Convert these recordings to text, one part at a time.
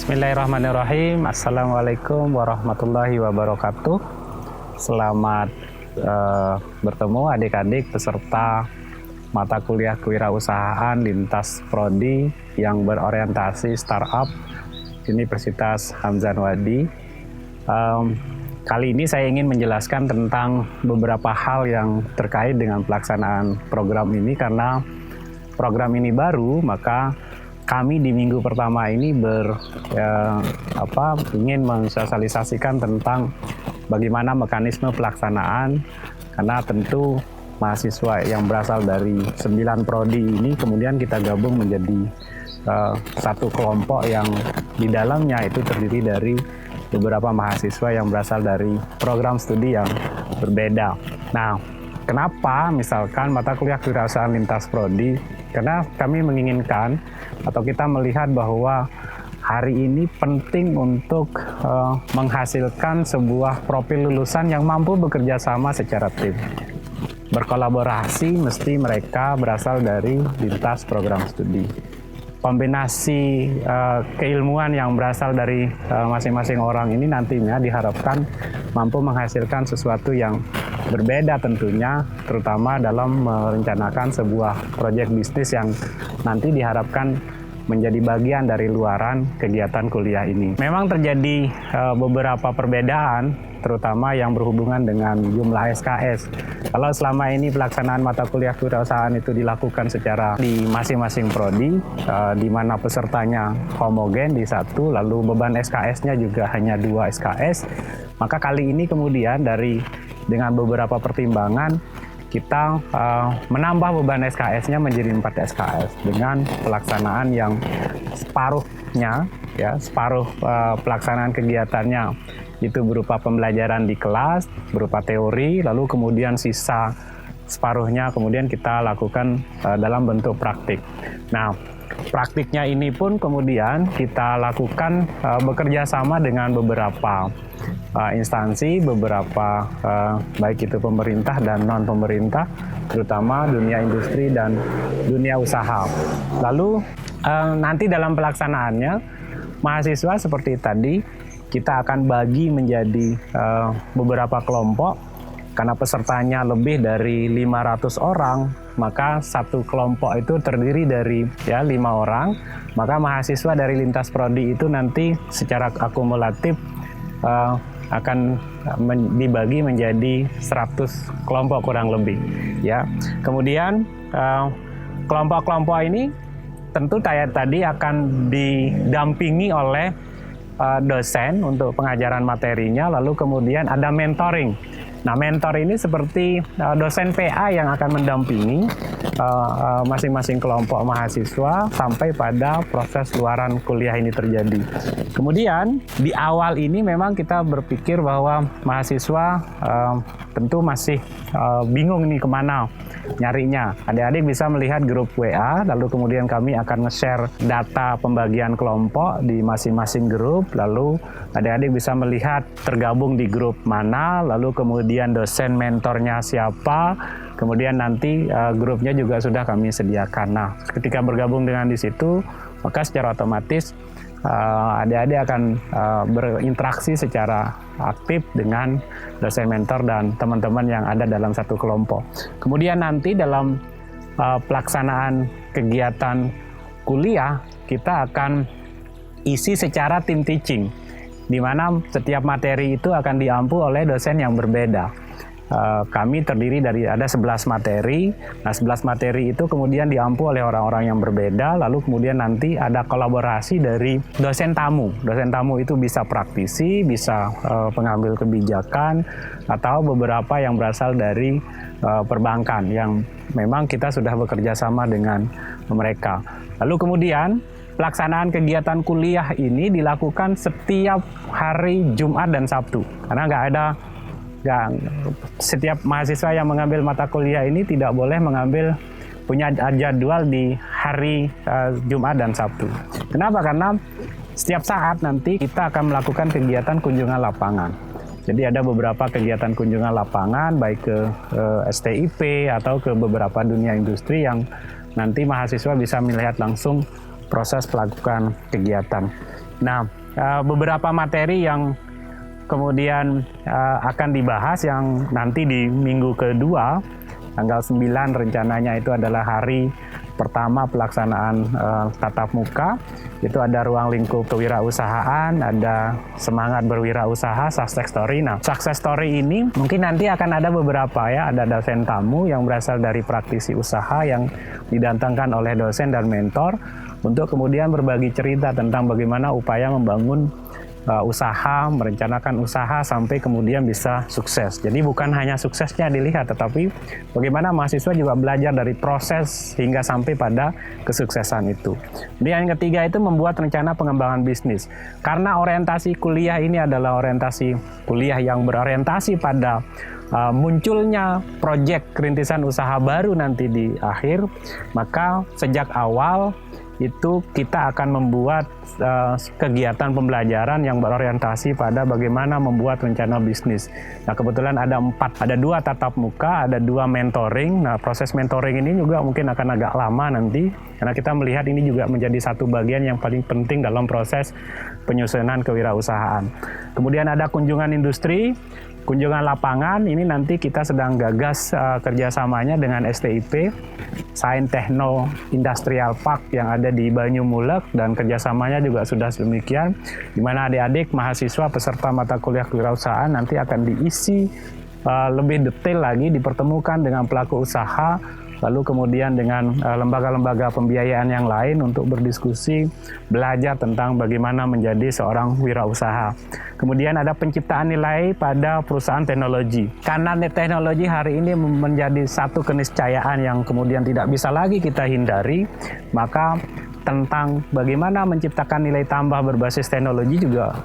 Bismillahirrahmanirrahim. Assalamualaikum warahmatullahi wabarakatuh. Selamat bertemu adik-adik peserta mata kuliah kewirausahaan lintas prodi yang berorientasi startup Universitas Hamzah Anwadi. Kali ini saya ingin menjelaskan tentang beberapa hal yang terkait dengan pelaksanaan program ini, karena program ini baru, maka kami di minggu pertama ini ingin mensosialisasikan tentang bagaimana mekanisme pelaksanaan, karena tentu mahasiswa yang berasal dari 9 prodi ini kemudian kita gabung menjadi satu kelompok yang di dalamnya itu terdiri dari beberapa mahasiswa yang berasal dari program studi yang berbeda. Nah, kenapa misalkan mata kuliah kewirausahaan lintas prodi? Karena kami menginginkan atau kita melihat bahwa hari ini penting untuk menghasilkan sebuah profil lulusan yang mampu bekerja sama secara tim. Berkolaborasi mesti mereka berasal dari lintas program studi. Kombinasi keilmuan yang berasal dari masing-masing orang ini nantinya diharapkan mampu menghasilkan sesuatu yang berbeda tentunya, terutama dalam merencanakan sebuah proyek bisnis yang nanti diharapkan menjadi bagian dari luaran kegiatan kuliah ini. Memang terjadi beberapa perbedaan, terutama yang berhubungan dengan jumlah SKS. Kalau selama ini pelaksanaan mata kuliah kewirausahaan itu dilakukan secara di masing-masing prodi, di mana pesertanya homogen di satu, lalu beban SKS-nya juga hanya 2 SKS, maka kali ini kemudian dengan beberapa pertimbangan kita menambah beban SKS-nya menjadi 4 SKS dengan pelaksanaan yang separuh pelaksanaan kegiatannya itu berupa pembelajaran di kelas, berupa teori, lalu kemudian sisa separuhnya kemudian kita lakukan dalam bentuk praktik. Nah, praktiknya ini pun kemudian kita lakukan bekerja sama dengan beberapa instansi, beberapa baik itu pemerintah dan non-pemerintah, terutama dunia industri dan dunia usaha. Lalu nanti dalam pelaksanaannya, mahasiswa seperti tadi, kita akan bagi menjadi beberapa kelompok, karena pesertanya lebih dari 500 orang, maka satu kelompok itu terdiri dari 5 orang, maka mahasiswa dari lintas prodi itu nanti secara akumulatif akan dibagi menjadi 100 kelompok kurang lebih. Ya. Kemudian kelompok-kelompok ini tentu tadi akan didampingi oleh dosen untuk pengajaran materinya, lalu kemudian ada mentoring. Nah, mentor ini seperti dosen PA yang akan mendampingi masing-masing kelompok mahasiswa sampai pada proses luaran kuliah ini terjadi. Kemudian di awal ini memang kita berpikir bahwa mahasiswa tentu masih bingung nih kemana nyarinya. Adik-adik bisa melihat grup WA, lalu kemudian kami akan nge-share data pembagian kelompok di masing-masing grup, lalu adik-adik bisa melihat tergabung di grup mana, lalu kemudian dosen mentornya siapa, kemudian nanti grupnya juga sudah kami sediakan. Nah, ketika bergabung dengan di situ, maka secara otomatis adik-adik akan berinteraksi secara aktif dengan dosen mentor dan teman-teman yang ada dalam satu kelompok. Kemudian nanti dalam pelaksanaan kegiatan kuliah, kita akan isi secara tim teaching, di mana setiap materi itu akan diampu oleh dosen yang berbeda. Kami terdiri dari ada 11 materi. Nah, 11 materi itu kemudian diampu oleh orang-orang yang berbeda, lalu kemudian nanti ada kolaborasi dari dosen tamu. Dosen tamu itu bisa praktisi, bisa pengambil kebijakan, atau beberapa yang berasal dari perbankan yang memang kita sudah bekerja sama dengan mereka. Lalu kemudian pelaksanaan kegiatan kuliah ini dilakukan setiap hari Jumat dan Sabtu, karena setiap mahasiswa yang mengambil mata kuliah ini tidak boleh punya jadwal di hari Jumat dan Sabtu. Kenapa? Karena setiap saat nanti kita akan melakukan kegiatan kunjungan lapangan. Jadi ada beberapa kegiatan kunjungan lapangan, baik ke STIP atau ke beberapa dunia industri yang nanti mahasiswa bisa melihat langsung proses melakukan kegiatan. Nah, beberapa materi yang kemudian akan dibahas yang nanti di minggu kedua, tanggal 9 rencananya itu adalah hari pertama pelaksanaan tatap muka. Itu ada ruang lingkup kewirausahaan, ada semangat berwirausaha, success story. Nah, success story ini mungkin nanti akan ada beberapa ya, ada dosen tamu yang berasal dari praktisi usaha yang didatangkan oleh dosen dan mentor untuk kemudian berbagi cerita tentang bagaimana upaya membangun usaha, merencanakan usaha sampai kemudian bisa sukses. Jadi bukan hanya suksesnya dilihat, tetapi bagaimana mahasiswa juga belajar dari proses hingga sampai pada kesuksesan itu. Dan yang ketiga itu membuat rencana pengembangan bisnis. Karena orientasi kuliah ini adalah orientasi kuliah yang berorientasi pada munculnya proyek rintisan usaha baru nanti di akhir, maka sejak awal itu kita akan membuat kegiatan pembelajaran yang berorientasi pada bagaimana membuat rencana bisnis. Nah, kebetulan ada 2 tatap muka, ada 2 mentoring. Nah, proses mentoring ini juga mungkin akan agak lama nanti, karena kita melihat ini juga menjadi satu bagian yang paling penting dalam proses penyusunan kewirausahaan. Kemudian ada kunjungan industri, kunjungan lapangan. Ini nanti kita sedang gagas kerjasamanya dengan STIP, Sains Techno Industrial Park yang ada di Banyumulek, dan kerjasamanya juga sudah demikian, di mana adik-adik mahasiswa peserta mata kuliah kewirausahaan nanti akan diisi lebih detail lagi, dipertemukan dengan pelaku usaha, lalu kemudian dengan lembaga-lembaga pembiayaan yang lain untuk berdiskusi, belajar tentang bagaimana menjadi seorang wirausaha. Kemudian ada penciptaan nilai pada perusahaan teknologi. Karena teknologi hari ini menjadi satu keniscayaan yang kemudian tidak bisa lagi kita hindari, maka tentang bagaimana menciptakan nilai tambah berbasis teknologi juga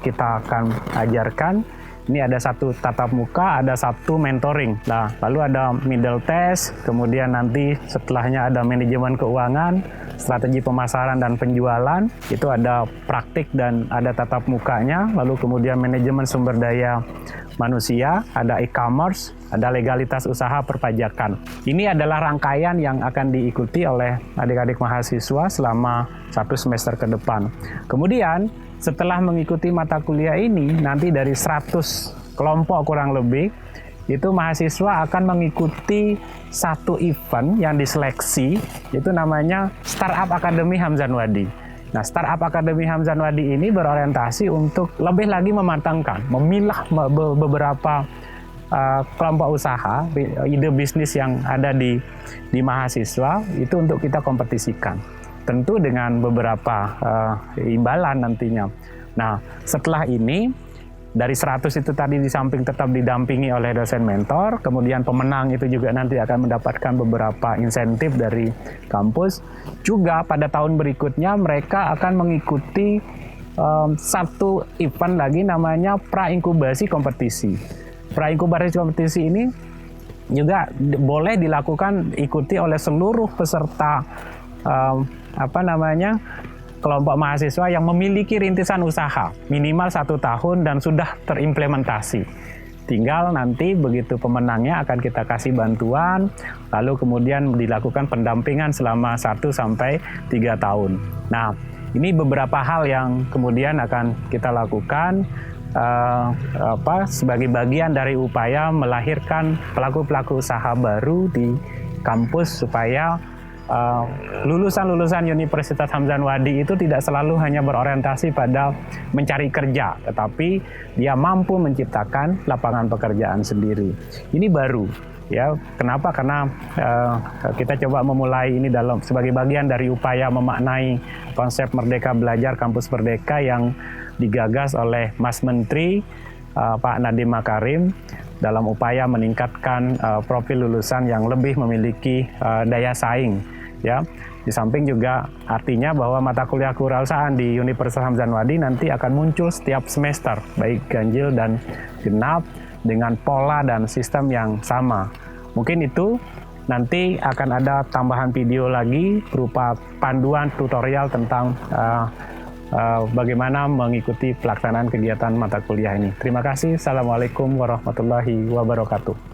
kita akan ajarkan. Ini ada 1 tatap muka, ada 1 mentoring. Nah, lalu ada middle test, kemudian nanti setelahnya ada manajemen keuangan, strategi pemasaran dan penjualan, itu ada praktik dan ada tatap mukanya, lalu kemudian manajemen sumber daya manusia, ada e-commerce, ada legalitas usaha perpajakan. Ini adalah rangkaian yang akan diikuti oleh adik-adik mahasiswa selama 1 semester ke depan. Kemudian, setelah mengikuti mata kuliah ini, nanti dari 100 kelompok kurang lebih, itu mahasiswa akan mengikuti 1 event yang diseleksi, itu namanya Startup Academy Hamzanwadi. Nah, Startup Academy Hamzanwadi ini berorientasi untuk lebih lagi mematangkan, memilah beberapa kelompok usaha, ide bisnis yang ada di mahasiswa, itu untuk kita kompetisikan. Tentu dengan beberapa imbalan nantinya. Nah, setelah ini, dari 100 itu tadi di samping tetap didampingi oleh dosen mentor, kemudian pemenang itu juga nanti akan mendapatkan beberapa insentif dari kampus. Juga pada tahun berikutnya mereka akan mengikuti 1 event lagi namanya pra-inkubasi kompetisi. Pra-inkubasi kompetisi ini juga boleh dilakukan ikuti oleh seluruh peserta kelompok mahasiswa yang memiliki rintisan usaha minimal 1 tahun dan sudah terimplementasi. Tinggal nanti begitu pemenangnya akan kita kasih bantuan, lalu kemudian dilakukan pendampingan selama 1-3 tahun. Nah, ini beberapa hal yang kemudian akan kita lakukan sebagai bagian dari upaya melahirkan pelaku-pelaku usaha baru di kampus supaya lulusan-lulusan Universitas Hamzanwadi itu tidak selalu hanya berorientasi pada mencari kerja, tetapi dia mampu menciptakan lapangan pekerjaan sendiri. Ini baru, ya. Kenapa? Karena kita coba memulai ini sebagai bagian dari upaya memaknai konsep Merdeka Belajar Kampus Merdeka yang digagas oleh Mas Menteri Pak Nadiem Makarim dalam upaya meningkatkan profil lulusan yang lebih memiliki daya saing. Ya, di samping juga artinya bahwa mata kuliah kewirausahaan di Universitas Hamzanwadi nanti akan muncul setiap semester, baik ganjil dan genap dengan pola dan sistem yang sama. Mungkin itu nanti akan ada tambahan video lagi berupa panduan tutorial tentang bagaimana mengikuti pelaksanaan kegiatan mata kuliah ini. Terima kasih. Assalamualaikum warahmatullahi wabarakatuh.